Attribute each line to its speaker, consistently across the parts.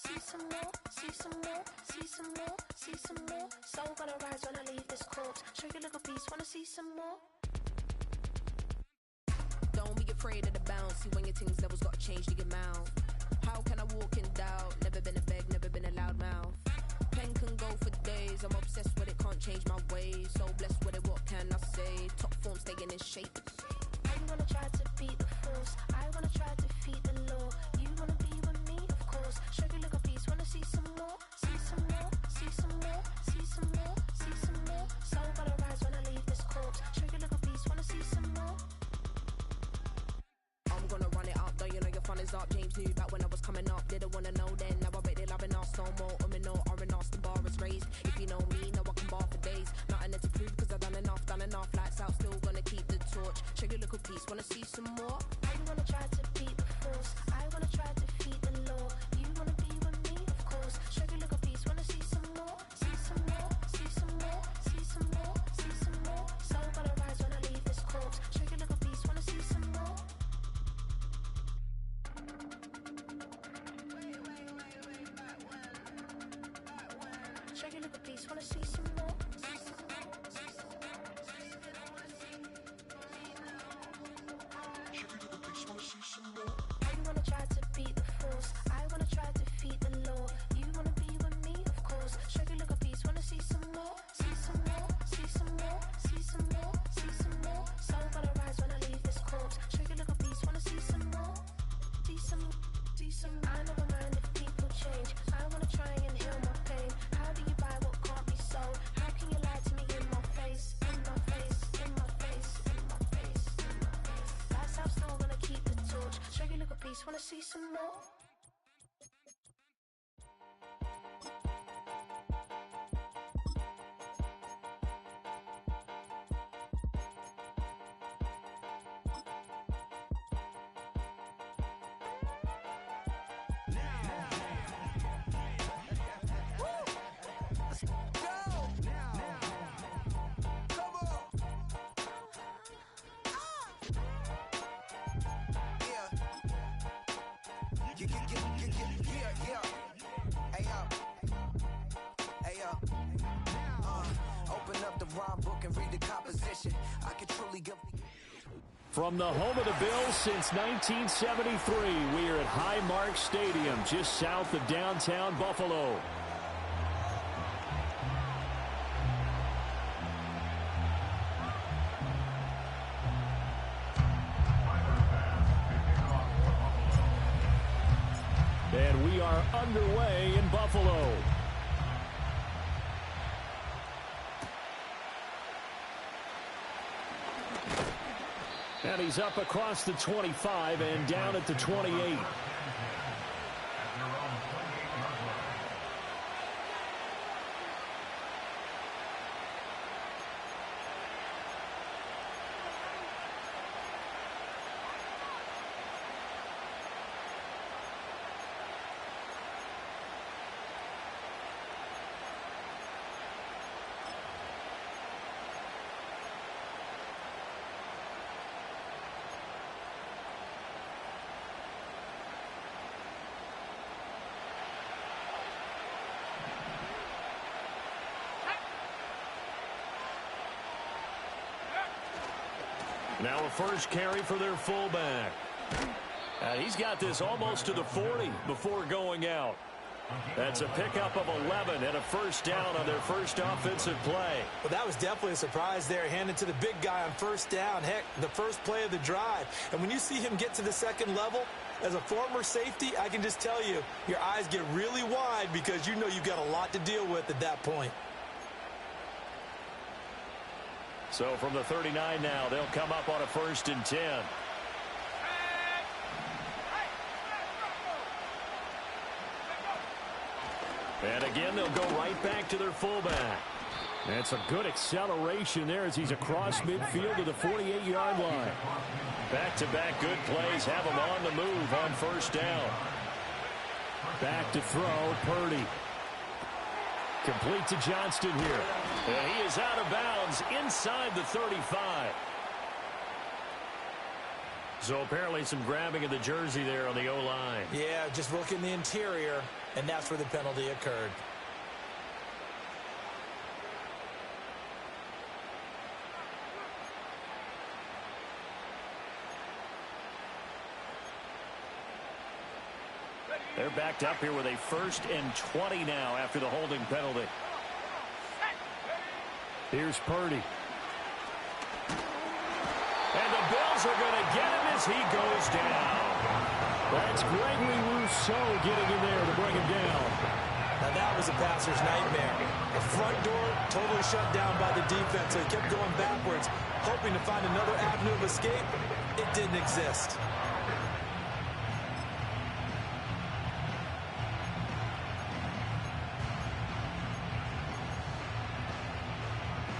Speaker 1: see some more, see some more, see some more, see some more. Soul gonna rise when I leave this corpse. Show you a little piece, wanna see some more?
Speaker 2: Don't be afraid of the bounce. See when your things levels gotta change to your mouth. How can I walk in doubt? Never been a beg, never been a loud mouth. Pen can go for days. I'm obsessed with it, can't change my ways. So blessed with it, what can I say? Top form staying in shape.
Speaker 1: I wanna try to beat the force. I wanna try to defeat the law. You wanna be with me, of course. Show you a little piece, wanna see some more? See some more, see some more, see some more, see some more. Soul gonna rise when I leave this corpse. Show you a little piece, wanna see some more?
Speaker 2: I'm gonna run it up, though you know your fun is up. James knew back when I was coming up, didn't wanna know then. Now I bet they're loving us no more. No R&R's, the bar is raised. If you know me, know I can bar for days. Nothing to prove, cause I've done enough. Lights out, still gonna keep the torch. Show you a little piece, wanna see some more?
Speaker 1: I wanna try to beat the force. I wanna try to defeat the law. You wanna be with me, of course. Show you a little piece, wanna see some more? See some more, see some more, see some more, see some more. Soul gonna rise when I leave this corpse. Show you a little piece, wanna see some more? Show you a little piece, wanna see some more? I wanna try to beat the force. I wanna try to defeat the law. You wanna be with me, of course. Show you a little piece, wanna see some more? See some more, see some more, see some more, see some more. Soul gonna rise when I leave this corpse. Show you a little piece, wanna see some more? See some, see some. I never mind if people change. I wanna try and heal my pain. How do you buy what can't be sold? How can you lie to me in my face? In my face, in my face, in my face, in my face. That's how still gonna keep the torch. Show you a little piece, wanna see some more?
Speaker 3: Open up the rhyme book and read the composition. I can truly give.
Speaker 4: From the home of the Bills since 1973, we are at Highmark Stadium, just south of downtown Buffalo. And we are underway in Buffalo. And he's up across the 25 and down at the 28. Now a first carry for their fullback. He's got this almost to the 40 before going out. That's a pickup of 11 and a first down on their first offensive play.
Speaker 5: Well, that was definitely a surprise there, handed to the big guy on first down. Heck, the first play of the drive. And when you see him get to the second level, as a former safety, I can just tell you, your eyes get really wide because you know you've got a lot to deal with at that point.
Speaker 4: So from the 39 now, they'll come up on a 1st and 10. And again, they'll go right back to their fullback. That's a good acceleration there as he's across midfield to the 48-yard line. Back-to-back good plays have him on the move on first down. Back to throw, Purdy. Complete to Johnston here. And he is out of bounds inside the 35. So apparently some grabbing of the jersey there on the O-line.
Speaker 5: Yeah, just look in the interior, and that's where the penalty occurred.
Speaker 4: They're backed up here with a 1st and 20 now after the holding penalty. Here's Purdy. And the Bills are going to get him as he goes down. That's Gregory Rousseau getting in there to bring him down.
Speaker 5: Now that was a passer's nightmare. The front door totally shut down by the defense, so he kept going backwards, hoping to find another avenue of escape. It didn't exist.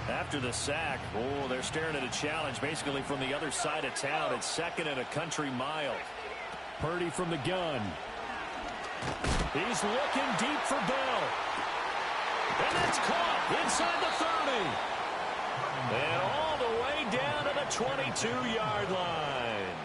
Speaker 4: After the sack, they're staring at a challenge basically from the other side of town. It's 2nd and a country mile. Purdy from the gun. He's looking deep for Bell. And that's caught inside the 30. And all the way down to the 22-yard line.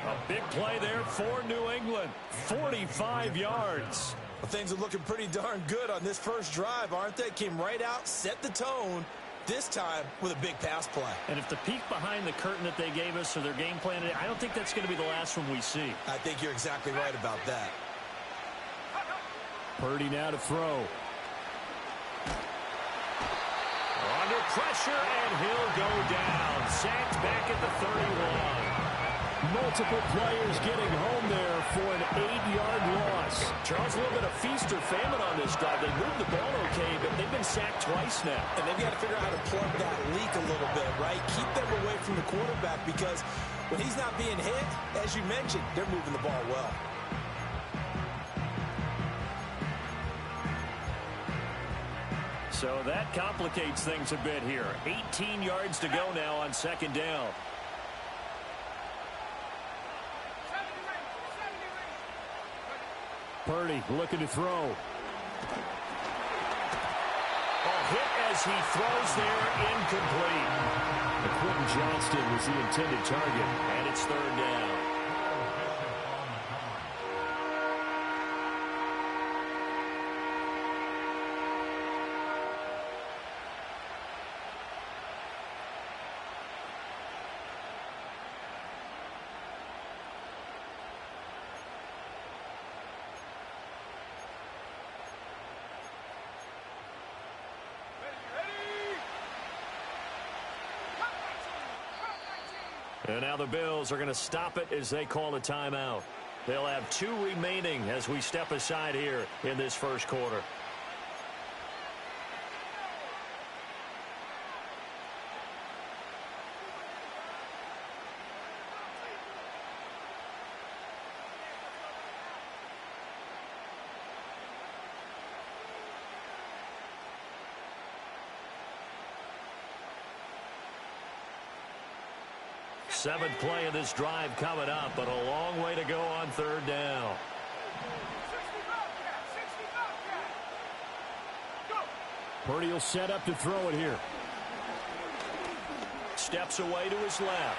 Speaker 4: A big play there for New England. 45 yards.
Speaker 5: Well, things are looking pretty darn good on this first drive, aren't they? Came right out, set the tone. This time with a big pass play.
Speaker 4: And if the peek behind the curtain that they gave us or their game plan, I don't think that's going to be the last one we see.
Speaker 5: I think you're exactly right about that.
Speaker 4: Purdy now to throw. Under pressure, and he'll go down. Sacked back at the 31. Multiple players getting home there for an 8-yard loss. Charles, a little bit of feast or famine on this drive. They moved the ball okay, but they've been sacked twice now.
Speaker 5: And they've got to figure out how to plug that leak a little bit, right? Keep them away from the quarterback because when he's not being hit, as you mentioned, they're moving the ball well.
Speaker 4: So that complicates things a bit here. 18 yards to go now on 2nd down. Purdy looking to throw. Hit as he throws there, incomplete. Quentin Johnston was the intended target, and it's 3rd down. And now the Bills are going to stop it as they call a timeout. They'll have 2 remaining as we step aside here in this first quarter. Seventh play of this drive coming up, but a long way to go on 3rd down. Purdy will set up to throw it here. Steps away to his left.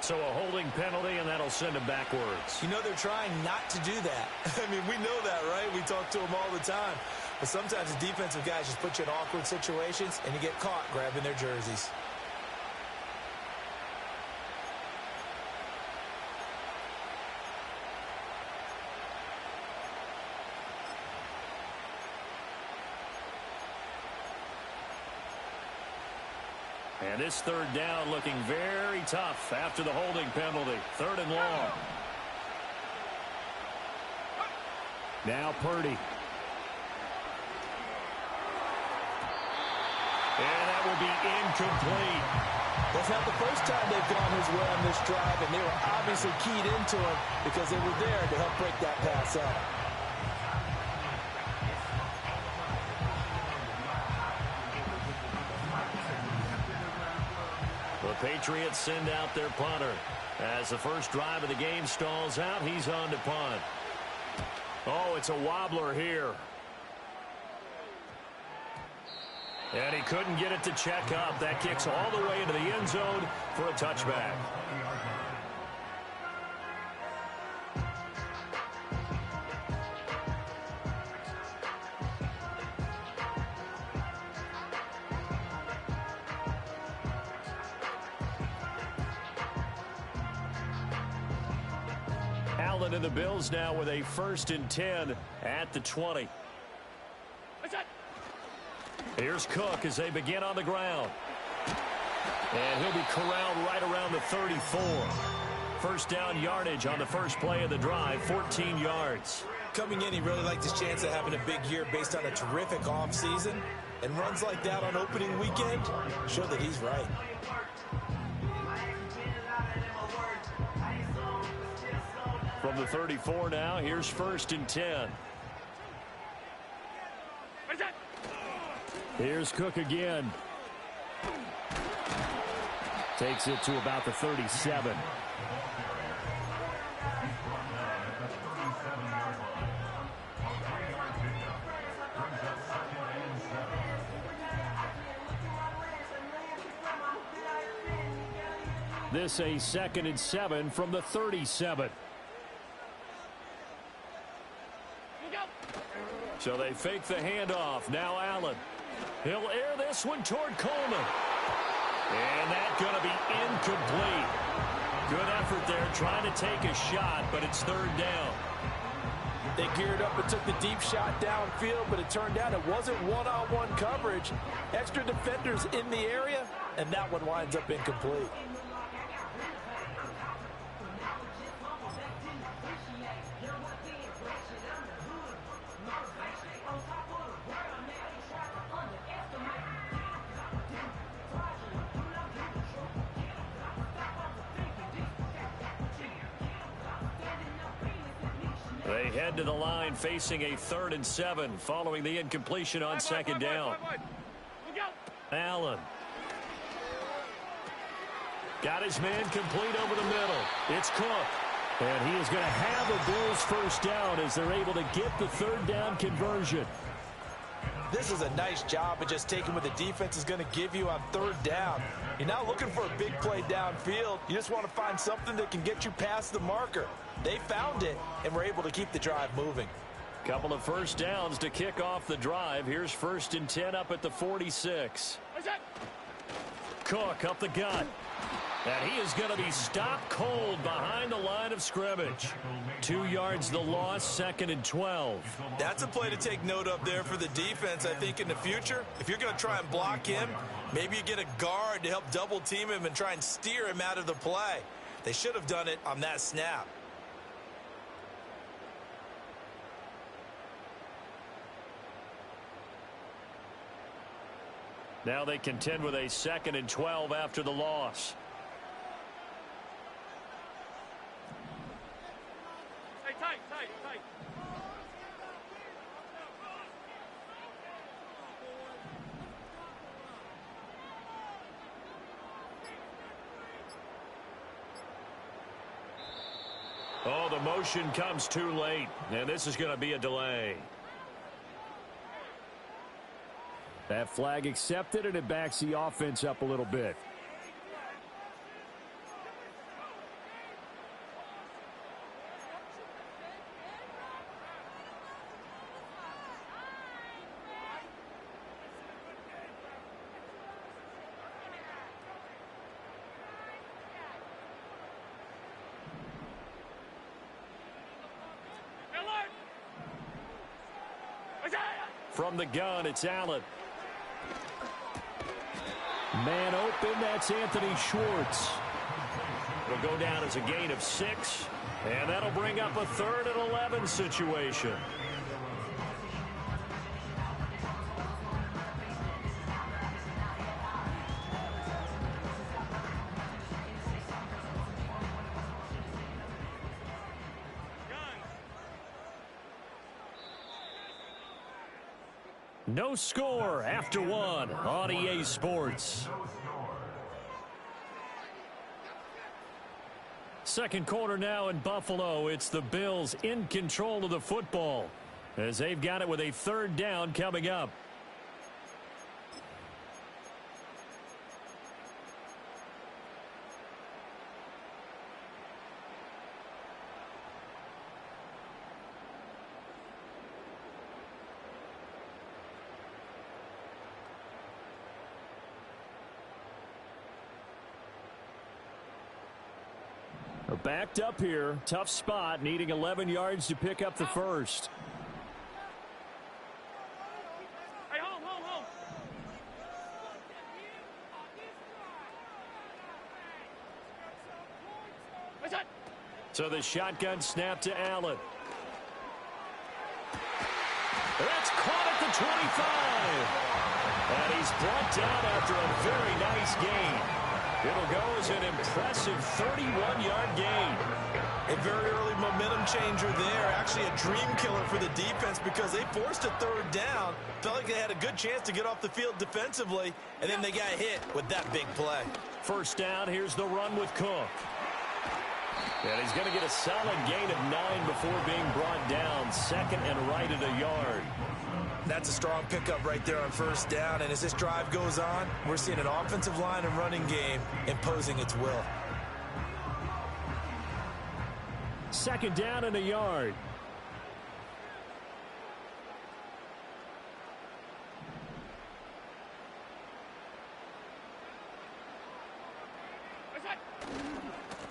Speaker 4: So a holding penalty, and that'll send him backwards.
Speaker 5: You know they're trying not to do that. I mean, we know that, right? We talk to them all the time. But sometimes the defensive guys just put you in awkward situations, and you get caught grabbing their jerseys.
Speaker 4: And this 3rd down looking very tough after the holding penalty. 3rd and long. Now Purdy. And that will be incomplete.
Speaker 5: That's not the first time they've gone his way on this drive, and they were obviously keyed into him because they were there to help break that pass up.
Speaker 4: The Patriots send out their punter. As the first drive of the game stalls out, he's on to punt. Oh, it's a wobbler here. And he couldn't get it to check up. That kicks all the way into the end zone for a touchback. Allen and the Bills now with a 1st and 10 at the 20. Here's Cook as they begin on the ground. And he'll be corralled right around the 34. First down yardage on the first play of the drive, 14 yards.
Speaker 5: Coming in, he really liked his chance of having a big year based on a terrific offseason. And runs like that on opening weekend show that he's right.
Speaker 4: From the 34 now, here's 1st and 10. Here's Cook again. Takes it to about the 37. This a 2nd and 7 from the 37. So they fake the handoff. Now Allen. He'll air this one toward Coleman. And that's going to be incomplete. Good effort there trying to take a shot, but it's 3rd down.
Speaker 5: They geared up and took the deep shot downfield, but it turned out it wasn't one-on-one coverage. Extra defenders in the area, and that one winds up incomplete.
Speaker 4: They head to the line facing a 3rd and 7 following the incompletion on 2nd down. Allen. Got his man complete over the middle. It's Cook. And he is going to have a Bills 1st down as they're able to get the 3rd down conversion.
Speaker 5: This is a nice job of just taking what the defense is going to give you on 3rd down. You're not looking for a big play downfield. You just want to find something that can get you past the marker. They found it and were able to keep the drive moving.
Speaker 4: Couple of 1st downs to kick off the drive. Here's 1st and 10 up at the 46. Cook up the gut. And he is going to be stopped cold behind the line of scrimmage. 2 yards the loss, 2nd and 12.
Speaker 5: That's a play to take note of there for the defense, I think, in the future. If you're going to try and block him, maybe you get a guard to help double team him and try and steer him out of the play. They should have done it on that snap.
Speaker 4: Now they contend with a 2nd and 12 after the loss.
Speaker 6: Tight.
Speaker 4: Oh, the motion comes too late, and this is going to be a delay. That flag accepted, and it backs the offense up a little bit. From the gun, it's Allen. Man open, that's Anthony Schwartz. It'll go down as a gain of 6, and that'll bring up a 3rd and 11 situation. No score after 1 on EA Sports. Second quarter now in Buffalo. It's the Bills in control of the football as they've got it with a 3rd down coming up. backed up here. Tough spot, needing 11 yards to pick up the first.
Speaker 6: Hey, home. What's that?
Speaker 4: So the shotgun snap to Allen. That's caught at the 25. And he's brought down after a very nice gain. It'll go as an impressive 31-yard gain.
Speaker 5: A very early momentum changer there. Actually a dream killer for the defense because they forced a third down. Felt like they had a good chance to get off the field defensively, and then they got hit with that big play.
Speaker 4: First down, here's the run with Cook. And he's going to get a solid gain of 9 before being brought down. Second and right at a yard.
Speaker 5: That's a strong pickup right there on first down. And as this drive goes on, we're seeing an offensive line and running game imposing its will.
Speaker 4: Second down and a yard.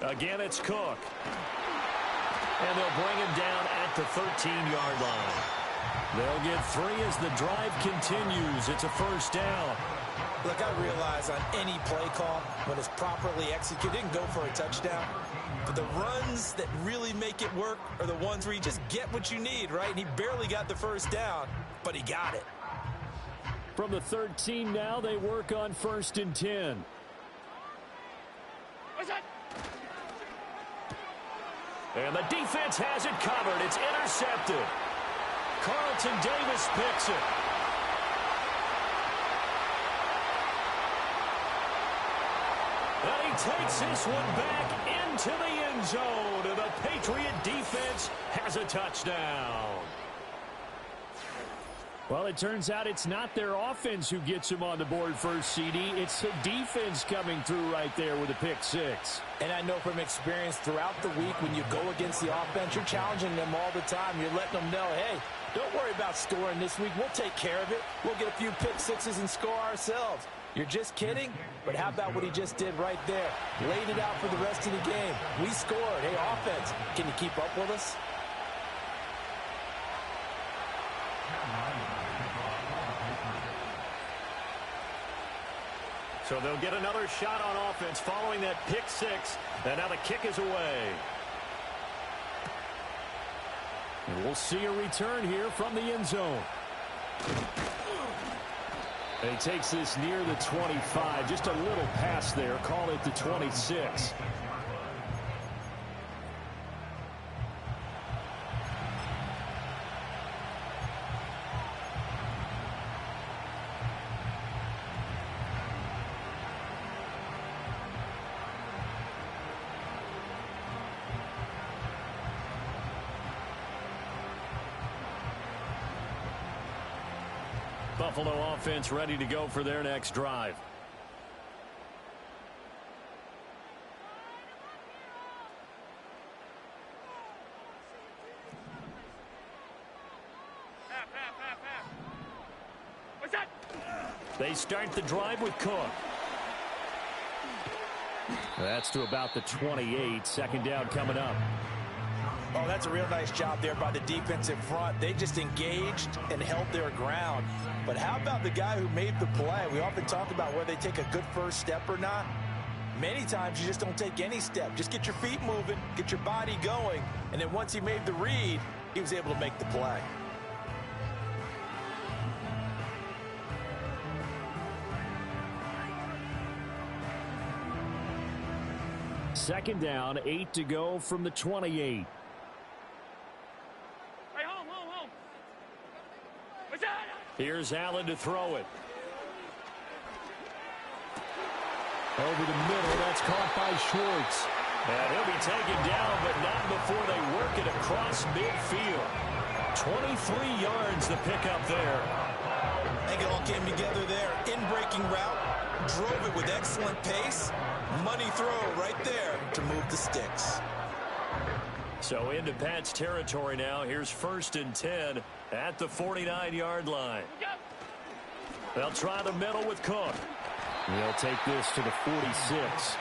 Speaker 4: Again, it's Cook. And they'll bring him down at the 13-yard line. They'll get 3 as the drive continues. It's a first down.
Speaker 5: Look, I realize on any play call, when it's properly executed, it can go for a touchdown. But the runs that really make it work are the ones where you just get what you need, right? And he barely got the first down, but he got it.
Speaker 4: From the 13 now, they work on 1st and 10.
Speaker 6: What's that?
Speaker 4: And the defense has it covered. It's intercepted. Carlton Davis picks it. And he takes this one back into the end zone. And the Patriot defense has a touchdown. Well, it turns out it's not their offense who gets him on the board first, CD. It's the defense coming through right there with a pick 6.
Speaker 5: And I know from experience throughout the week when you go against the offense, you're challenging them all the time. You're letting them know, hey, don't worry about scoring this week. We'll take care of it. We'll get a few pick 6s and score ourselves. You're just kidding? But how about what he just did right there? Laid it out for the rest of the game. We scored. Hey, offense, can you keep up with us?
Speaker 4: So they'll get another shot on offense following that pick 6. And now the kick is away. And we'll see a return here from the end zone. And he takes this near the 25. Just a little pass there. Call it the 26. Buffalo offense ready to go for their next drive.
Speaker 6: What's that?
Speaker 4: They start the drive with Cook. That's to about the 28. Second down coming up.
Speaker 5: Oh, that's a real nice job there by the defensive front. They just engaged and held their ground. But how about the guy who made the play? We often talk about whether they take a good first step or not. Many times you just don't take any step. Just get your feet moving, get your body going, and then once he made the read, he was able to make the play.
Speaker 4: Second down, 8 to go from the 28. Here's Allen to throw it. Over the middle, that's caught by Schwartz. And he'll be taken down, but not before they work it across midfield. 23 yards to pick up there.
Speaker 5: I think it all came together there. In-breaking route, drove it with excellent pace. Money throw right there to move the sticks.
Speaker 4: So into Pat's territory now. Here's 1st and 10 at the 49-yard line. They'll try the middle with Cook. They'll take this to the 46.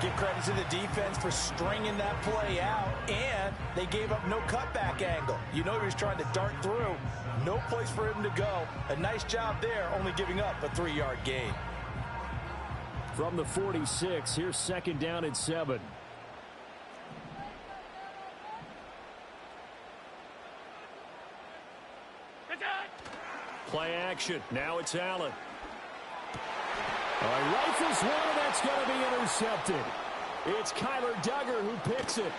Speaker 5: Give credit to the defense for stringing that play out, and they gave up no cutback angle. You know he was trying to dart through. No place for him to go. A nice job there, only giving up a 3-yard gain.
Speaker 4: From the 46, here's second down and 7. Play action. Now it's Allen. Rifles one, and that's going to be intercepted. It's Kyler Duggar who picks it.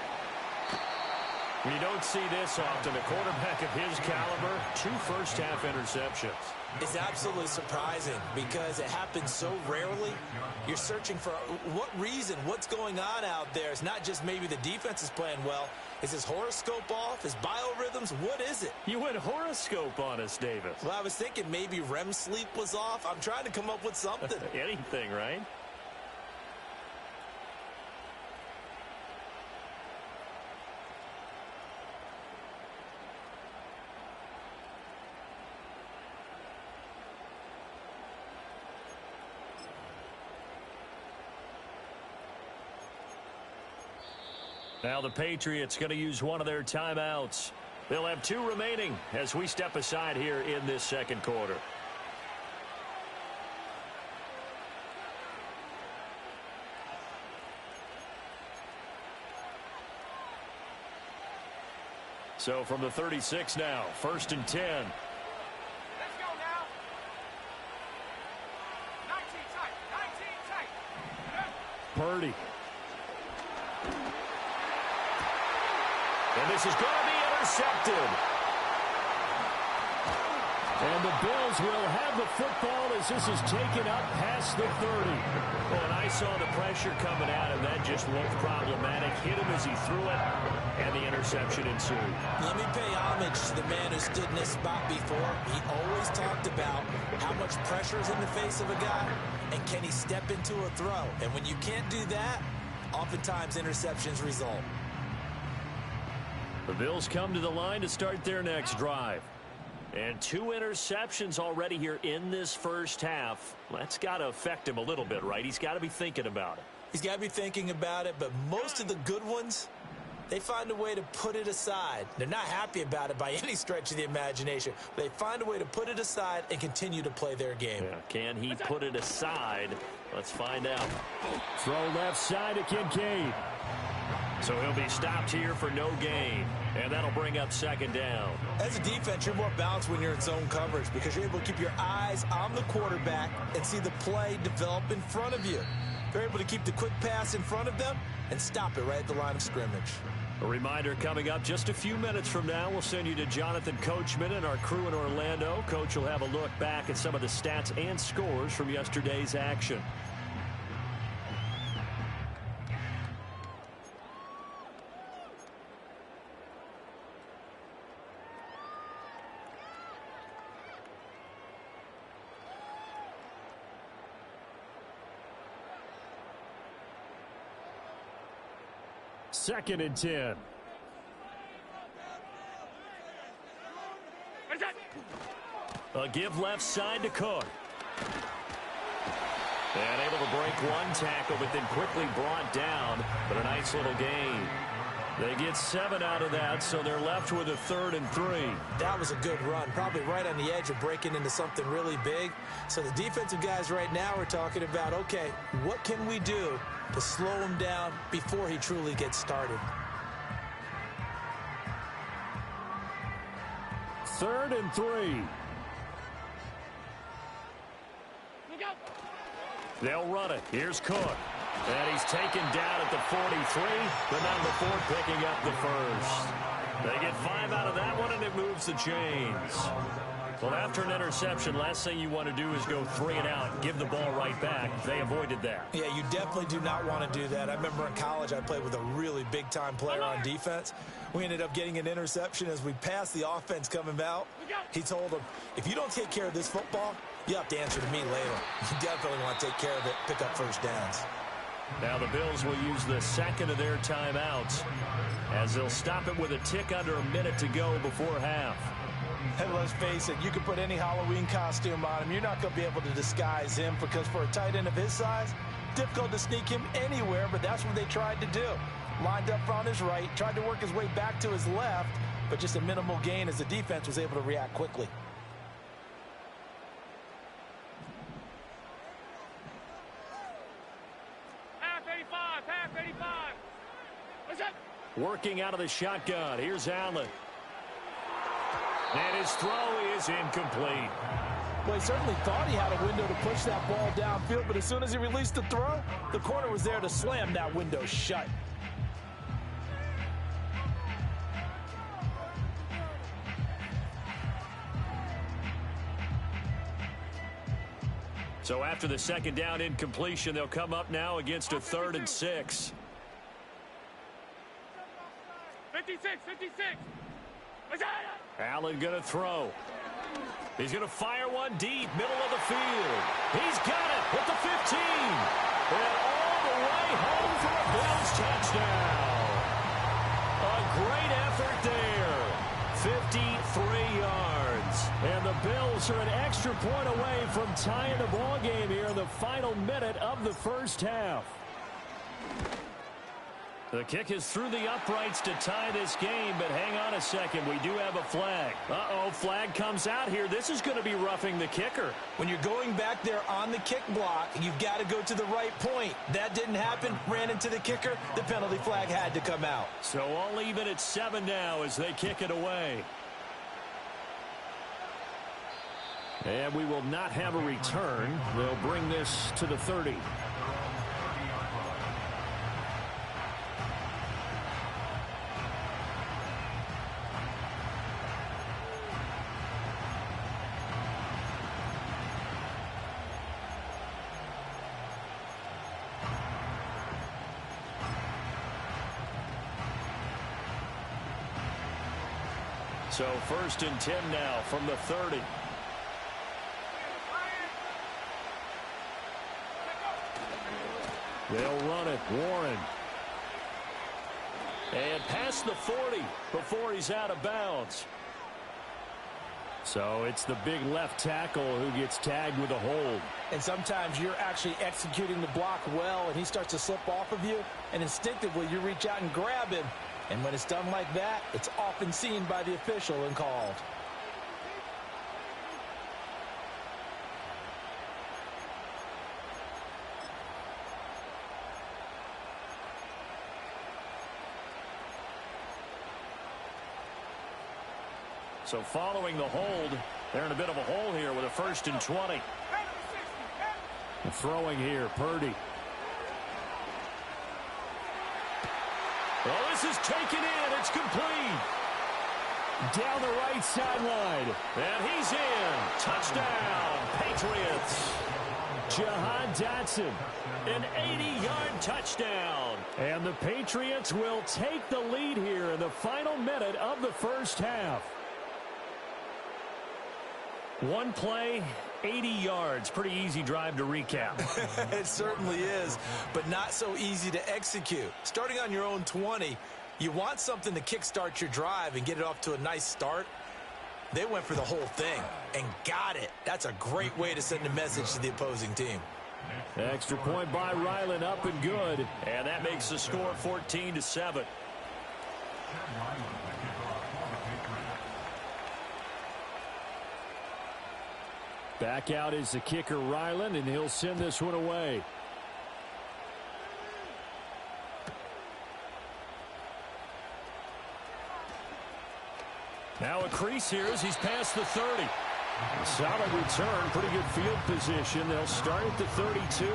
Speaker 4: You don't see this often. A quarterback of his caliber, 2 first-half interceptions.
Speaker 5: It's absolutely surprising because it happens so rarely. You're searching for what reason, what's going on out there. It's not just maybe the defense is playing well. Is his horoscope off? His biorhythms? What is it?
Speaker 4: You went horoscope on us, Davis.
Speaker 5: Well, I was thinking maybe REM sleep was off. I'm trying to come up with something.
Speaker 4: Anything, right? Now the Patriots going to use one of their timeouts. They'll have 2 remaining as we step aside here in this second quarter. So from the 36 now, 1st and 10.
Speaker 6: Let's go now. 19 tight.
Speaker 4: Purdy. And this is going to be intercepted. And the Bills will have the football as this is taken up past the 30. Well, and I saw the pressure coming at him. That just looked problematic. Hit him as he threw it, and the interception ensued.
Speaker 5: Let me pay homage to the man who stood in this spot before. He always talked about how much pressure is in the face of a guy, and can he step into a throw. And when you can't do that, oftentimes interceptions result.
Speaker 4: The Bills come to the line to start their next drive. And 2 interceptions already here in this first half. That's got to affect him a little bit, right? He's got to be thinking about it.
Speaker 5: He's got to be thinking about it, but most of the good ones, they find a way to put it aside. They're not happy about it by any stretch of the imagination. They find a way to put it aside and continue to play their game.
Speaker 4: Yeah, can he put it aside? Let's find out. Throw left side to Kincaid. So he'll be stopped here for no gain. And that'll bring up second down.
Speaker 5: As a defense, you're more balanced when you're in zone coverage because you're able to keep your eyes on the quarterback and see the play develop in front of you. They're able to keep the quick pass in front of them and stop it right at the line of scrimmage.
Speaker 4: A reminder coming up just a few minutes from now. We'll send you to Jonathan Coachman and our crew in Orlando. Coach will have a look back at some of the stats and scores from yesterday's action. Second and 10. A give left side to Cook. And able to break one tackle, but then quickly brought down. But a nice little gain. They get 7 out of that, so they're left with a 3rd and 3.
Speaker 5: That was a good run, probably right on the edge of breaking into something really big. So the defensive guys right now are talking about, okay, what can we do to slow him down before he truly gets started?
Speaker 4: 3rd and 3. They'll run it. Here's Cook. And he's taken down at the 43. The number 4 picking up the first. They get 5 out of that one, and it moves the chains. Well, after an interception, last thing you want to do is go 3 and out, give the ball right back. They avoided that.
Speaker 5: Yeah, you definitely do not want to do that. I remember in college I played with a really big-time player on defense. We ended up getting an interception as we passed the offense coming out. He told him, if you don't take care of this football, you have to answer to me later. You definitely want to take care of it, pick up first downs.
Speaker 4: Now the Bills will use the second of their timeouts as they'll stop it with a tick under a minute to go before half.
Speaker 5: And let's face it, you can put any Halloween costume on him. You're not going to be able to disguise him because for a tight end of his size, difficult to sneak him anywhere, but that's what they tried to do. Lined up on his right, tried to work his way back to his left, but just a minimal gain as the defense was able to react quickly.
Speaker 6: Half 85, half 85. What's up?
Speaker 4: Working out of the shotgun. Here's Allen. And his throw is incomplete.
Speaker 5: Well, he certainly thought he had a window to push that ball downfield, but as soon as he released the throw, the corner was there to slam that window shut.
Speaker 4: So after the second down incompletion, they'll come up now against a 3rd and 6.
Speaker 6: 56, 56. What's that?
Speaker 4: Allen going to throw. He's going to fire one deep, middle of the field. He's got it at the 15. And all the way home for a Bills touchdown. A great effort there. 53 yards. And the Bills are an extra point away from tying the ball game here in the final minute of the first half. The kick is through the uprights to tie this game, but hang on a second. We do have a flag. Uh-oh, flag comes out here. This is going to be roughing the kicker.
Speaker 5: When you're going back there on the kick block, you've got to go to the right point. That didn't happen. Ran into the kicker. The penalty flag had to come out.
Speaker 4: So all even at 7 now as they kick it away. And we will not have a return. They'll bring this to the 30. So 1st and 10 now from the 30. They'll run it. Warren. And past the 40 before he's out of bounds. So it's the big left tackle who gets tagged with a hold.
Speaker 5: And sometimes you're actually executing the block well, and he starts to slip off of you, and instinctively you reach out and grab him. And when it's done like that, it's often seen by the official and called.
Speaker 4: So following the hold, they're in a bit of a hole here with a 1st and 20. Throwing here, Purdy. Well, this is taken in. It's complete. Down the right sideline. And he's in. Touchdown, Patriots. Jahan Dotson, an 80-yard touchdown. And the Patriots will take the lead here in the final minute of the first half. One play, 80 yards. Pretty easy drive to recap.
Speaker 5: It certainly is, but not so easy to execute. Starting on your own 20, you want something to kickstart your drive and get it off to a nice start. They went for the whole thing and got it. That's a great way to send a message to the opposing team.
Speaker 4: Extra point by Ryland, up and good. And that makes the score 14-7. Back out is the kicker, Ryland, and he'll send this one away. Now a crease here as he's past the 30. A solid return, pretty good field position. They'll start at the 32.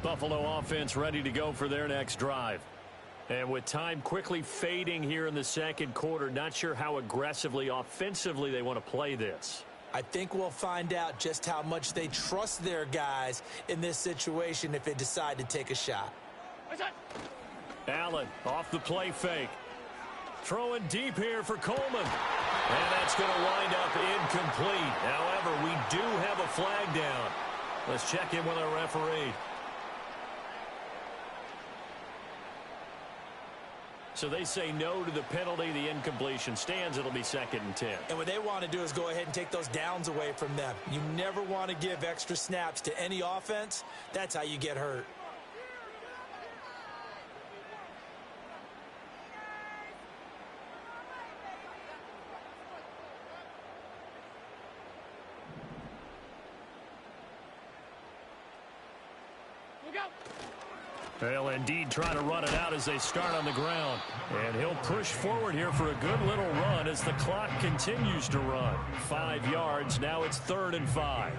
Speaker 4: Buffalo offense ready to go for their next drive. And with time quickly fading here in the second quarter, not sure how aggressively, offensively they want to play this.
Speaker 5: I think we'll find out just how much they trust their guys in this situation if they decide to take a shot.
Speaker 4: Allen off the play fake. Throwing deep here for Coleman. And that's going to wind up incomplete. However, we do have a flag down. Let's check in with our referee. So they say no to the penalty. The incompletion stands. It'll be 2nd and 10.
Speaker 5: And what they want to do is go ahead and take those downs away from them. You never want to give extra snaps to any offense. That's how you get hurt.
Speaker 4: They'll indeed try to run it out as they start on the ground. And he'll push forward here for a good little run as the clock continues to run. 5 yards. Now it's 3rd and 5.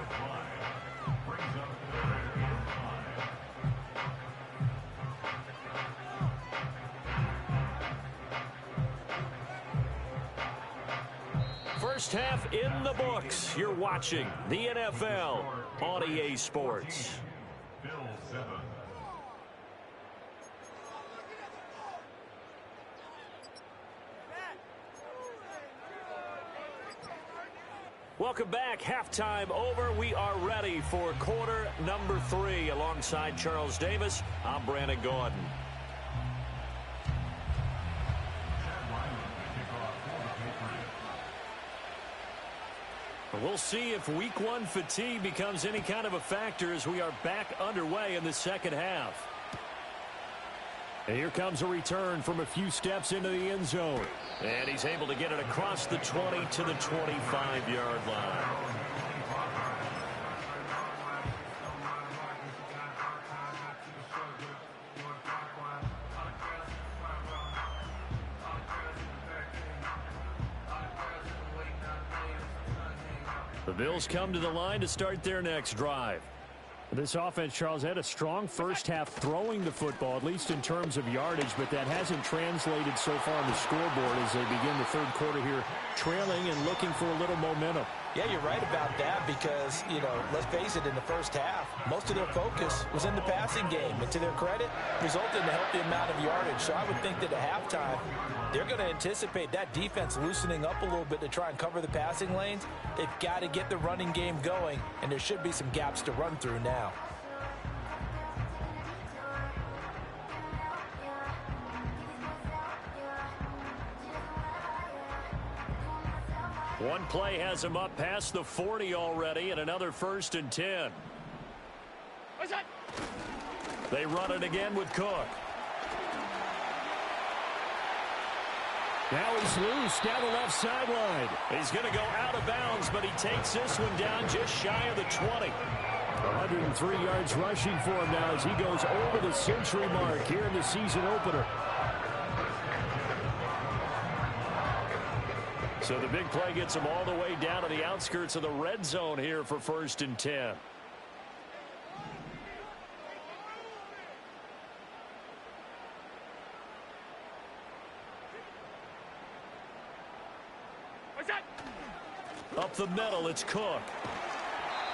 Speaker 4: First half in the books. You're watching the NFL on EA Sports. Welcome back. Halftime over. We are ready for quarter number 3. Alongside Charles Davis, I'm Brandon Gordon. We'll see if week 1 fatigue becomes any kind of a factor as we are back underway in the second half. And here comes a return from a few steps into the end zone. And he's able to get it across the 20 to the 25-yard line. The Bills come to the line to start their next drive. This offense, Charles, had a strong first half throwing the football, at least in terms of yardage, but that hasn't translated so far on the scoreboard as they begin the third quarter here, trailing and looking for a little momentum.
Speaker 5: Yeah, you're right about that because, let's face it, in the first half, most of their focus was in the passing game. And to their credit, resulted in a healthy amount of yardage. So I would think that at halftime, they're going to anticipate that defense loosening up a little bit to try and cover the passing lanes. They've got to get the running game going, and there should be some gaps to run through now.
Speaker 4: One play has him up past the 40 already, and another 1st and 10. They run it again with Cook. Now he's loose down the left sideline. He's going to go out of bounds, but he takes this one down just shy of the 20. 103 yards rushing for him now as he goes over the century mark here in the season opener. So the big play gets him all the way down to the outskirts of the red zone here for 1st and 10. Up the middle, it's Cook.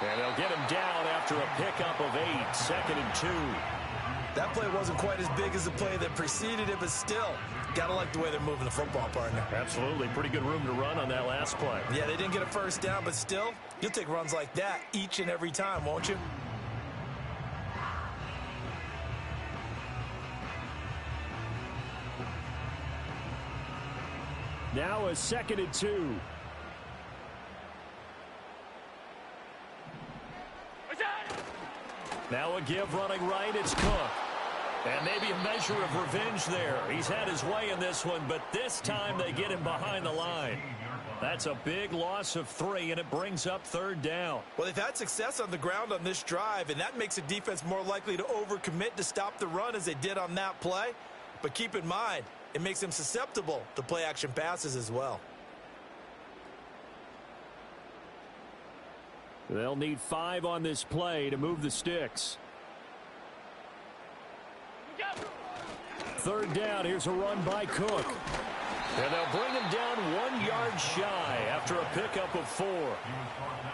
Speaker 4: And they'll get him down after a pickup of 8, 2nd and 2.
Speaker 5: That play wasn't quite as big as the play that preceded it, but still, gotta like the way they're moving the football, partner.
Speaker 4: Absolutely. Pretty good room to run on that last play.
Speaker 5: Yeah, they didn't get a first down, but still, you'll take runs like that each and every time, won't you?
Speaker 4: Now a 2nd and 2. Now a give running right, it's Cook. And maybe a measure of revenge there. He's had his way in this one, but this time they get him behind the line. That's a big loss of 3, and it brings up 3rd down.
Speaker 5: Well, they've had success on the ground on this drive, and that makes the defense more likely to overcommit to stop the run as they did on that play. But keep in mind, it makes them susceptible to play-action passes as well.
Speaker 4: They'll need 5 on this play to move the sticks. 3rd down. Here's a run by Cook. And they'll bring him down 1 yard shy after a pickup of 4.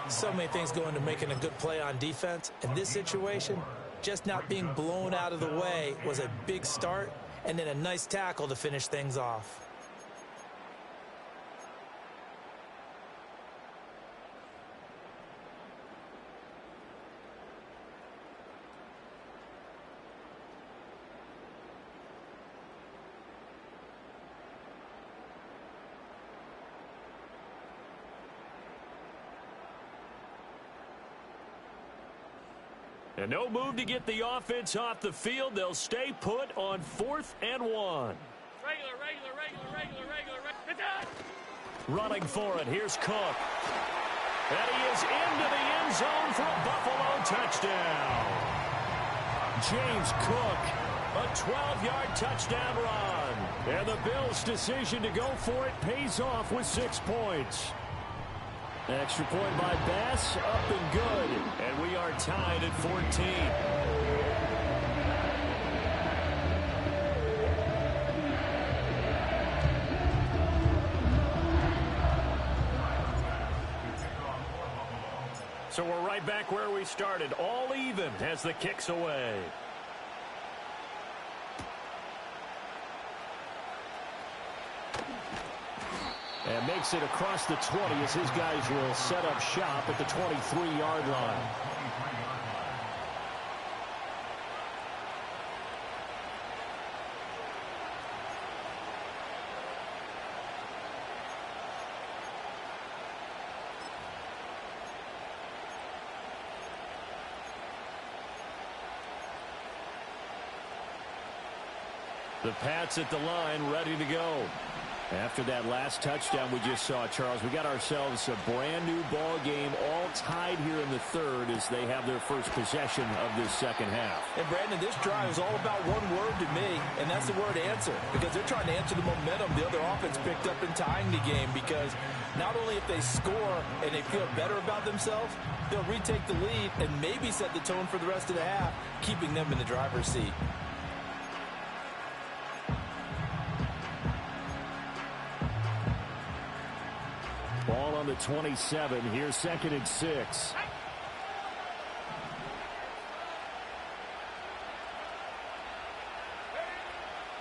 Speaker 5: So many things go into making a good play on defense. In this situation, just not being blown out of the way was a big start, and then a nice tackle to finish things off.
Speaker 4: And no move to get the offense off the field. They'll stay put on 4th and 1.
Speaker 6: Regular. It's out.
Speaker 4: Running for it. Here's Cook. And he is into the end zone for a Buffalo touchdown. James Cook, a 12-yard touchdown run. And the Bills' decision to go for it pays off with 6 points. Extra point by Bass, up and good. And we are tied at 14. So we're right back where we started, all even as the kick's away. And makes it across the 20 as his guys will set up shop at the 23-yard line. The Pats at the line, ready to go. After that last touchdown we just saw, Charles, we got ourselves a brand-new ball game, all tied here in the third as they have their first possession of this second half.
Speaker 5: And, Brandon, this drive is all about one word to me, and that's the word answer, because they're trying to answer the momentum the other offense picked up in tying the game, because not only if they score and they feel better about themselves, they'll retake the lead and maybe set the tone for the rest of the half, keeping them in the driver's seat.
Speaker 4: Ball on the 27. Here's 2nd and 6.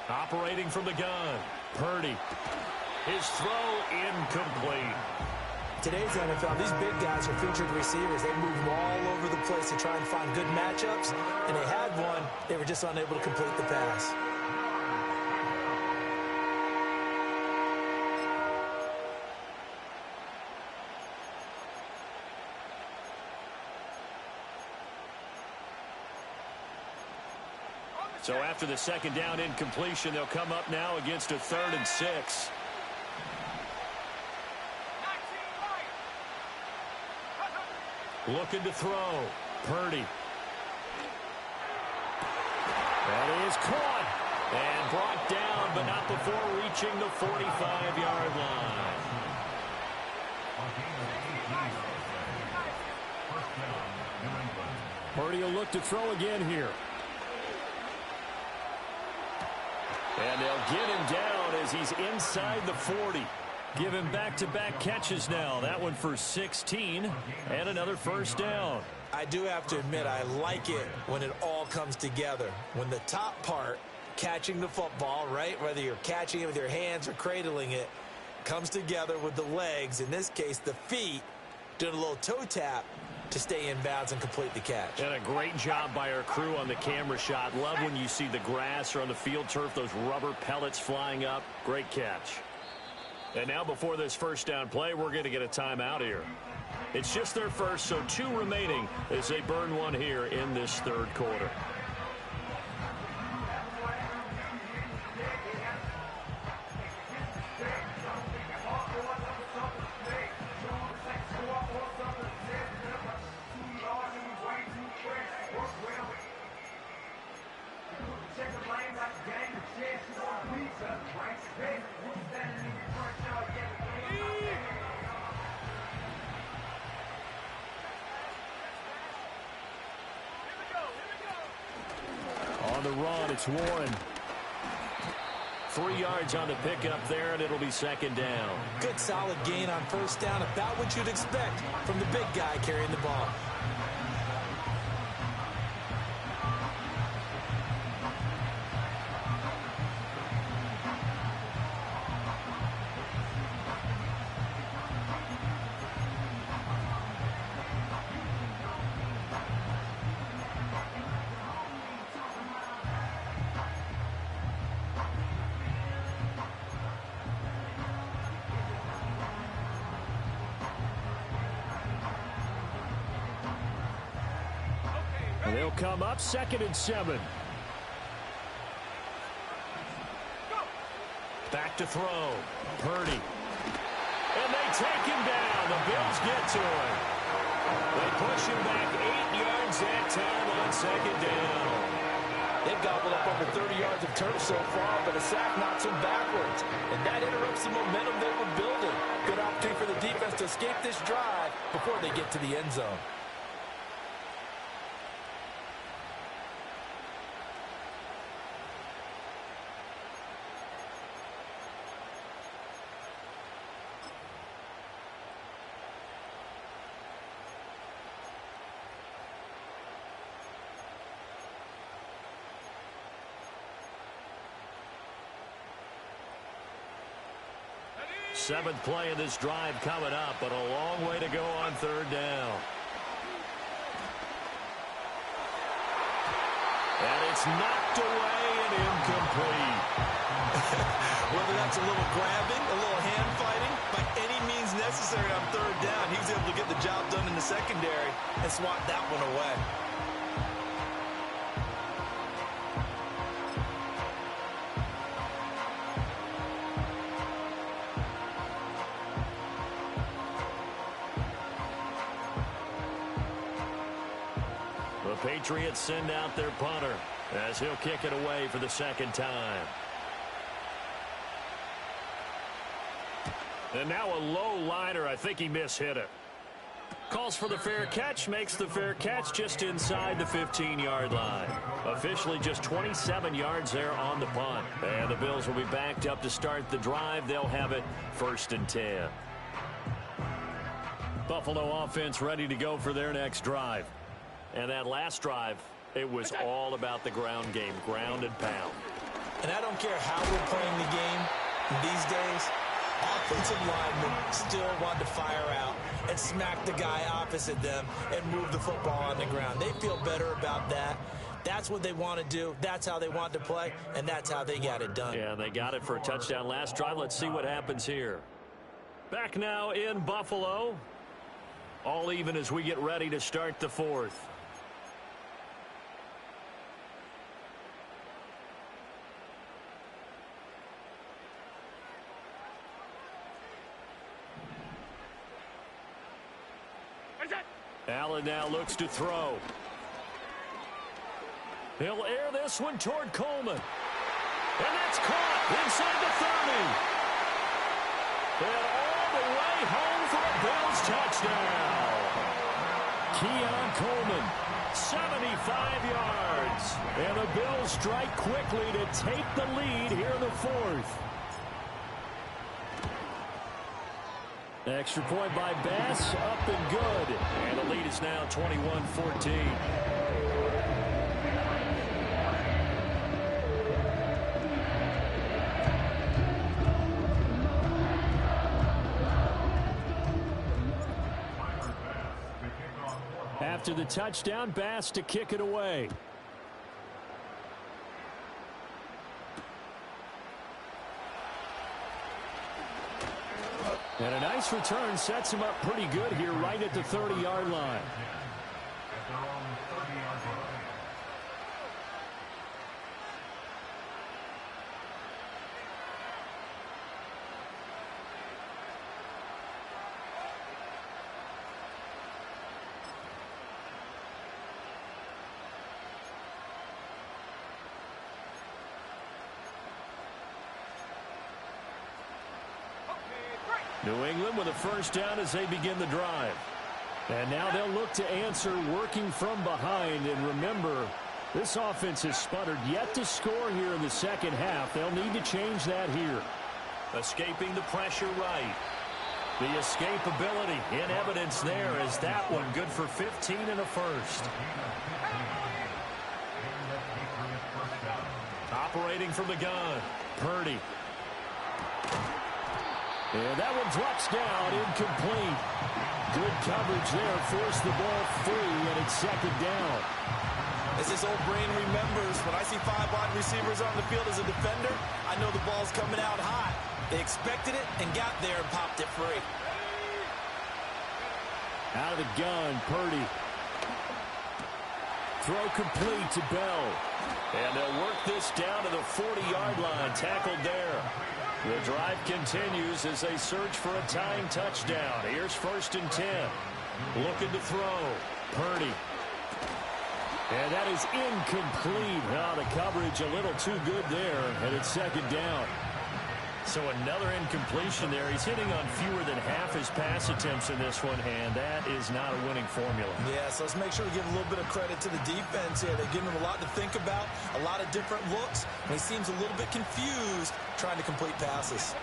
Speaker 4: Operating from the gun. Purdy. His throw incomplete.
Speaker 5: Today's NFL, these big guys are featured receivers. They move them all over the place to try and find good matchups, and they had one. They were just unable to complete the pass.
Speaker 4: So after the second down incompletion, they'll come up now against a 3rd and 6. Looking to throw. Purdy. That is caught and brought down, but not before reaching the 45-yard line. Purdy will look to throw again here. And they'll get him down as he's inside the 40. Give him back-to-back catches now. That one for 16 and another first down.
Speaker 5: I do have to admit, I like it when it all comes together. When the top part, catching the football, right, whether you're catching it with your hands or cradling it, comes together with the legs, in this case the feet, doing a little toe tap to stay in bounds and complete the catch.
Speaker 4: And a great job by our crew on the camera shot. Love when you see the grass or on the field turf, those rubber pellets flying up. Great catch. And now before this first down play, we're going to get a timeout here. It's just their first, so 2 remaining as they burn one here in this third quarter. On the run, it's Warren. 3 yards on the pickup there, and it'll be second down.
Speaker 5: Good solid gain on first down, about what you'd expect from the big guy carrying the ball.
Speaker 4: And they'll come up 2nd and 7. Back to throw. Purdy. And they take him down. The Bills get to him. They push him back 8 yards that time on 2nd down.
Speaker 5: They've gobbled up over 30 yards of turf so far, but a sack knocks them backwards. And that interrupts the momentum they were building. Good opportunity for the defense to escape this drive before they get to the end zone.
Speaker 4: Seventh play of this drive coming up, but a long way to go on 3rd down. And it's knocked away and incomplete.
Speaker 5: Whether that's a little grabbing, a little hand fighting, by any means necessary on 3rd down, he was able to get the job done in the secondary and swat that one away.
Speaker 4: The Patriots send out their punter as he'll kick it away for the 2nd time. And now a low liner. I think he mishit it. Calls for the fair catch, makes the fair catch just inside the 15-yard line. Officially just 27 yards there on the punt. And the Bills will be backed up to start the drive. They'll have it 1st and 10. Buffalo offense ready to go for their next drive. And that last drive, it was all about the ground game, ground and pound.
Speaker 5: And I don't care how we're playing the game these days, offensive linemen still want to fire out and smack the guy opposite them and move the football on the ground. They feel better about that. That's what they want to do. That's how they want to play, and that's how they got it done.
Speaker 4: Yeah, they got it for a touchdown last drive. Let's see what happens here. Back now in Buffalo. All even as we get ready to start the 4th. Allen now looks to throw. He'll air this one toward Coleman. And that's caught inside the 30. And all the way home for a Bills touchdown. Keon Coleman, 75 yards. And the Bills strike quickly to take the lead here in the 4th. Extra point by Bass, up and good. And the lead is now 21-14. After the touchdown, Bass to kick it away. And a nice return sets him up pretty good here right at the 30-yard line. New England with a first down as they begin the drive. And now they'll look to answer working from behind. And remember, this offense has sputtered yet to score here in the second half. They'll need to change that here. Escaping the pressure right. The escapability in evidence there as that one good for 15 and a first. Operating from the gun, Purdy. And that one drops down, incomplete. Good coverage there, forced the ball free, and it's second down.
Speaker 5: As this old brain remembers, when I see 5 wide receivers on the field as a defender, I know the ball's coming out hot. They expected it and got there and popped it free.
Speaker 4: Out of the gun, Purdy. Throw complete to Bell. And they'll work this down to the 40-yard line. Tackled there. The drive continues as they search for a tying touchdown. Here's 1st and 10. Looking to throw. Purdy. And that is incomplete. The coverage a little too good there, and it's 2nd down. So another incompletion there. He's hitting on fewer than half his pass attempts in this one, and that is not a winning formula.
Speaker 5: Yeah, so let's make sure we give a little bit of credit to the defense here. They're giving him a lot to think about, a lot of different looks, and he seems a little bit confused trying to complete passes.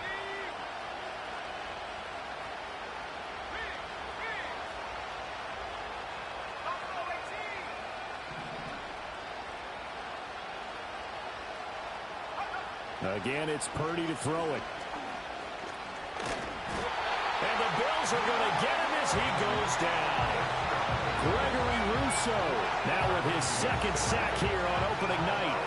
Speaker 4: Again, it's Purdy to throw it. And the Bills are going to get him as he goes down. Gregory Rousseau now with his 2nd sack here on opening night.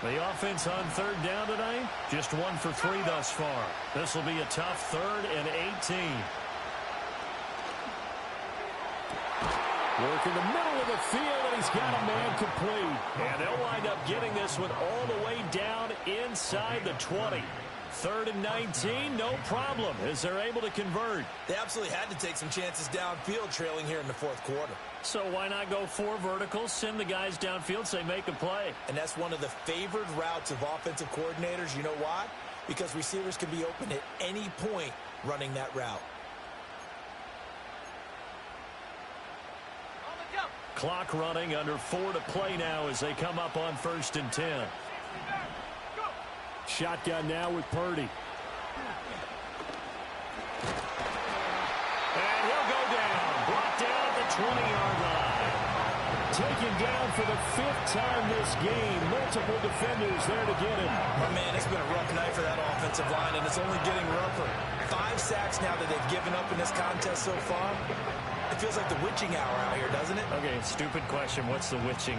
Speaker 4: The offense on 3rd down tonight, just 1 for 3 thus far. This will be a tough 3rd and 18. Work in the middle of the field, and he's got a man complete. And they'll wind up getting this one all the way down inside the 20. 3rd and 19, no problem, as they're able to convert.
Speaker 5: They absolutely had to take some chances downfield trailing here in the 4th quarter.
Speaker 4: So why not go 4 verticals, send the guys downfield, say make a play?
Speaker 5: And that's one of the favored routes of offensive coordinators. You know why? Because receivers can be open at any point running that route.
Speaker 4: Clock running, under 4 to play now as they come up on 1st and 10. Shotgun now with Purdy. And he'll go down. Brought down at the 20-yard line. Taken down for the 5th time this game. Multiple defenders there to get him.
Speaker 5: Oh, man, it's been a rough night for that offensive line, and it's only getting rougher. 5 sacks now that they've given up in this contest so far. It feels like the witching hour out here, doesn't it?
Speaker 4: Okay, stupid question. What's the witching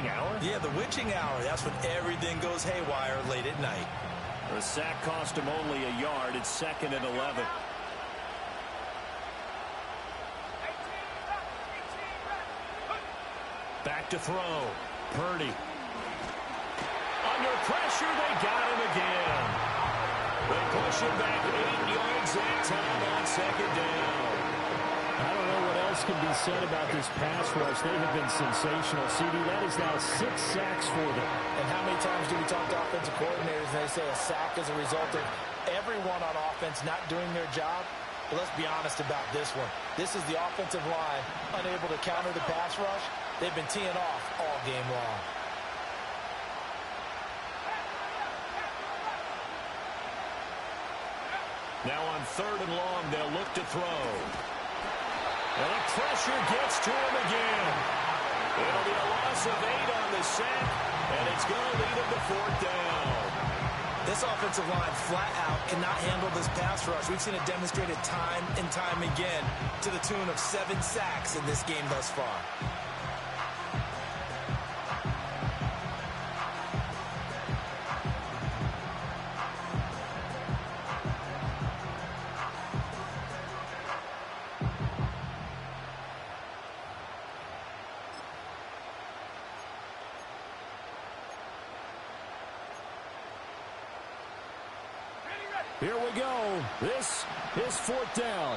Speaker 4: hour?
Speaker 5: Yeah, the witching hour. That's when everything goes haywire late at night.
Speaker 4: The sack cost him only a yard. It's 2nd and 11. Back to throw. Purdy. Under pressure, they got him again. They push him back 8 yards that time on 2nd down. I don't know what else can be said about this pass rush. They have been sensational. CD, that is now 6 sacks for them.
Speaker 5: And how many times do we talk to offensive coordinators and they say a sack is a result of everyone on offense not doing their job? But let's be honest about this one. This is the offensive line unable to counter the pass rush. They've been teeing off all game long.
Speaker 4: Now on 3rd and long, they'll look to throw. And the pressure gets to him again. It'll be a loss of 8 on the sack, and it's going to lead him to 4th down.
Speaker 5: This offensive line flat out cannot handle this pass rush. We've seen it demonstrated time and time again to the tune of 7 sacks in this game thus far.
Speaker 4: Here we go. This is 4th down.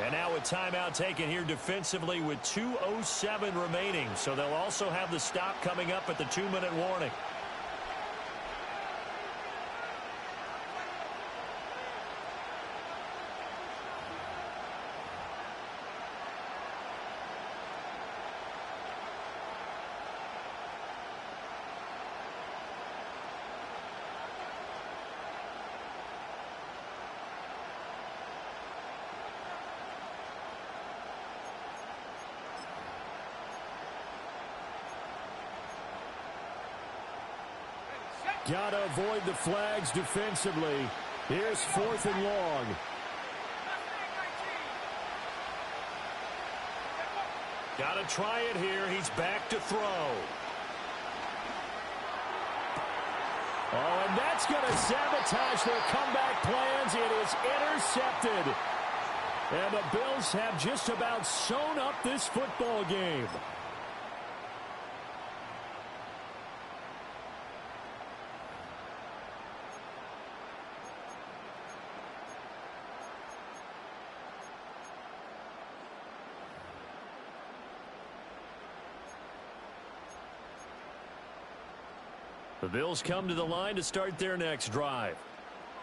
Speaker 4: And now a timeout taken here defensively with 2:07 remaining. So they'll also have the stop coming up at the 2-minute warning. Got to avoid the flags defensively. Here's 4th and long. Got to try it here. He's back to throw. Oh, and that's going to sabotage their comeback plans. It is intercepted. And the Bills have just about sewn up this football game. The Bills come to the line to start their next drive.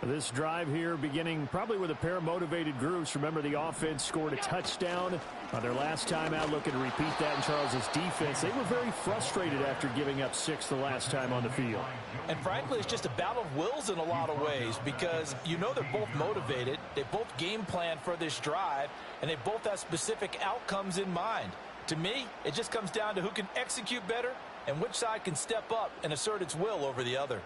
Speaker 4: This drive here beginning probably with a pair of motivated groups. Remember, the offense scored a touchdown on their last time out, looking to repeat that in Charles's defense. They were very frustrated after giving up 6 the last time on the field.
Speaker 5: And frankly, it's just a battle of wills in a lot of ways, because you know they're both motivated. They both game plan for this drive, and they both have specific outcomes in mind. To me, it just comes down to who can execute better and which side can step up and assert its will over the other.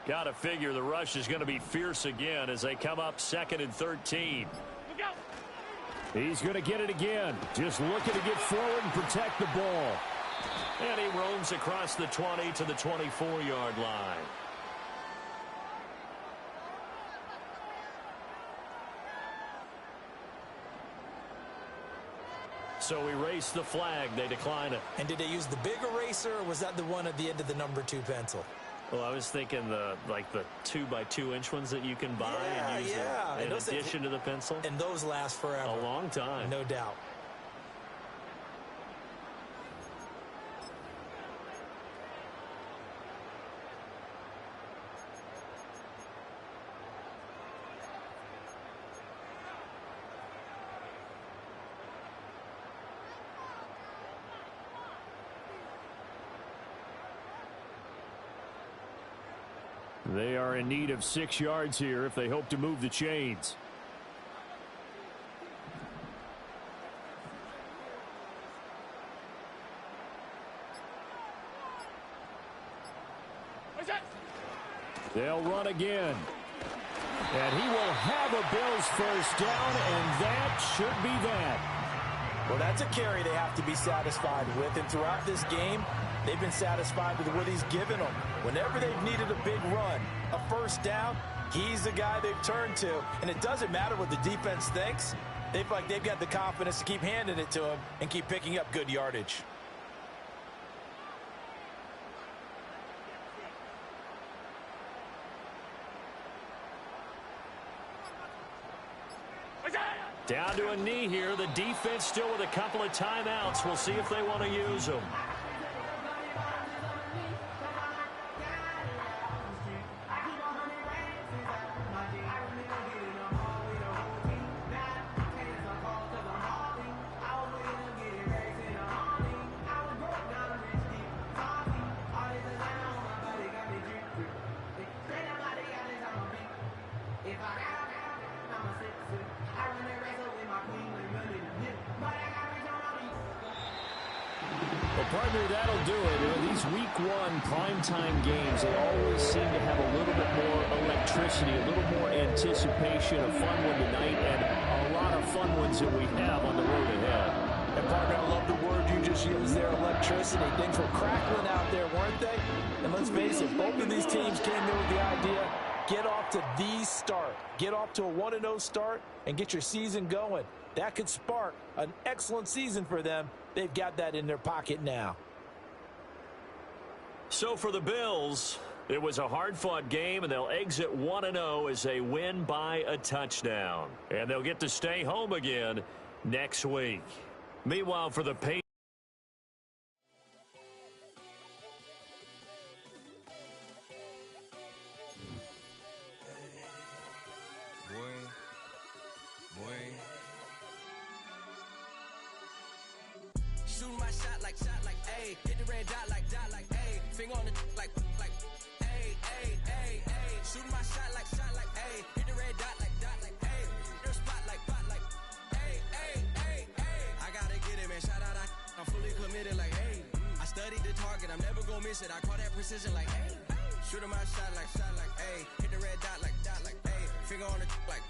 Speaker 4: Got to figure the rush is going to be fierce again as they come up 2nd and 13. He's going to get it again. Just looking to get forward and protect the ball. And he roams across the 20 to the 24-yard line. So we race the flag. They decline it.
Speaker 5: And did they use the big eraser, or was that the one at the end of the number 2 pencil?
Speaker 4: Well, I was thinking the 2x2-inch ones that you can buy and use in addition to the pencil.
Speaker 5: And those last forever.
Speaker 4: A long time.
Speaker 5: No doubt.
Speaker 4: They are in need of 6 yards here if they hope to move the chains. They'll run again. And he will have a Bills first down, and that should be that.
Speaker 5: Well, that's a carry they have to be satisfied with. And throughout this game, they've been satisfied with what he's given them. Whenever they've needed a big run, a first down, he's the guy they've turned to. And it doesn't matter what the defense thinks. They feel like they've got the confidence to keep handing it to him and keep picking up good yardage.
Speaker 4: Down to a knee here. The defense still with a couple of timeouts. We'll see if they want to use them. Partner, that'll do it. In these week 1 primetime games, they always seem to have a little bit more electricity, a little more anticipation. A fun one tonight, and a lot of fun ones that we have on the road ahead.
Speaker 5: And partner, I love the word you just used there, electricity. Things were crackling out there, weren't they? And let's face it, both of these teams came in with the idea, get off to the start. Get off to a 1-0 start and get your season going. That could spark an excellent season for them. They've got that in their pocket now.
Speaker 4: So for the Bills, it was a hard-fought game, and they'll exit 1-0 as they win by a touchdown. And they'll get to stay home again next week. Meanwhile, for the Patriots,
Speaker 7: Shoot my shot like, ayy. Hit the red dot like, ayy. Finger on the like, ayy, ayy, ayy, ayy. Shoot my shot like, ayy. Hit the red dot like, precision like, hey. Shooting my shot like, hey. Hit the red dot like, hey. Finger on the like,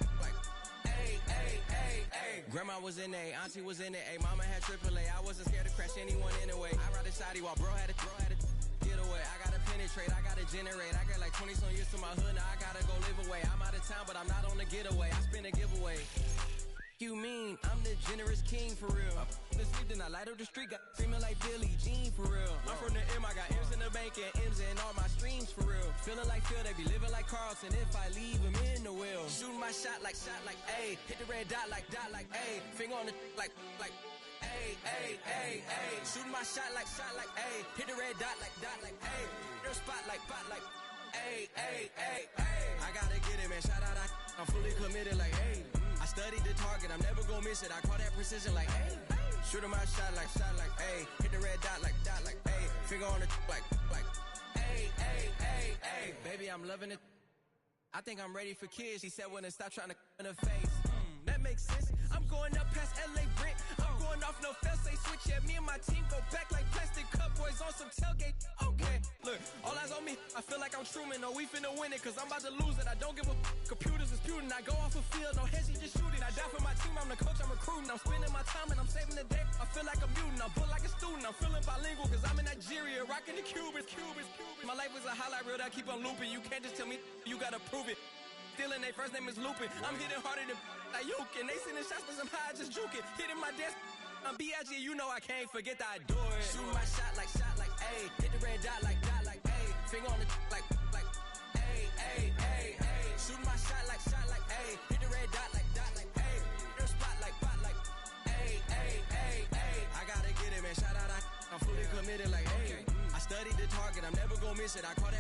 Speaker 7: hey, hey, hey, hey. Grandma was in A, auntie was in it, A. Mama had AAA. I wasn't scared to crash anyone anyway. I ride a shotty while bro had a get away. I gotta penetrate, I gotta generate. I got like 20 some years to my hood, now I gotta go live away. I'm out of town, but I'm not on the getaway. I spin a giveaway. You mean I'm the generous king for real? The sleep, then I light up the street, got screaming like Billie Jean for real. I'm from the M, I got M's in the bank and M's in all my streams for real. Feeling like Phil, they be living like Carlton if I leave him in the wheel. Shooting my shot like, ayy. Hit the red dot like, ayy. Finger on the like, ayy, ayy, ayy, ayy. Shooting my shot like, ayy. Hit the red dot like, ayy. Their spot like, ayy, ayy, ayy, ayy. I gotta get it, man. Shout out, I'm fully committed like, ayy. I studied the target, I'm never gonna miss it. I call that precision like, hey. Shooting my shot like, hey. Hit the red dot like, hey. Finger on the like, hey, hey, hey, hey. Baby, I'm loving it. I think I'm ready for kids. She said when to stop trying to in her face. That makes sense. I'm going up past LA Brent. I'm going off no fail, say switch. Yeah, me and my team go back like plastic cup boys on some tailgate. Okay, look, all eyes on me. I feel like I'm Truman. No, we finna win it, cause I'm about to lose it. I don't give a computers disputing. I go off a field, no heads, just shooting. I die for my team, I'm the coach, I'm recruiting. I'm spending my time and I'm saving the day. I feel like a mutant, I'm built like a student. I'm feeling bilingual, cause I'm in Nigeria, rocking the Cubans. My life is a highlight reel that I keep on looping. You can't just tell me, you gotta prove it. Stealing, they first name is Lupin. I'm hitting harder than Ayukin. They sending shots, but I'm high, just juking. Hitting my desk, I'm B.I.G. You know I can't forget that I do it. Shooting my shot like, ayy. Hit the red dot like, ayy. Finger on the like, ayy, ayy, ayy, ayy. Shooting my shot like, ayy. Hit the red dot like, ayy. Their spot like, ayy, ayy, ayy, ayy. I gotta get it, man. Shout out, I'm fully committed like, hey. I studied the target, I'm never gonna miss it. I call that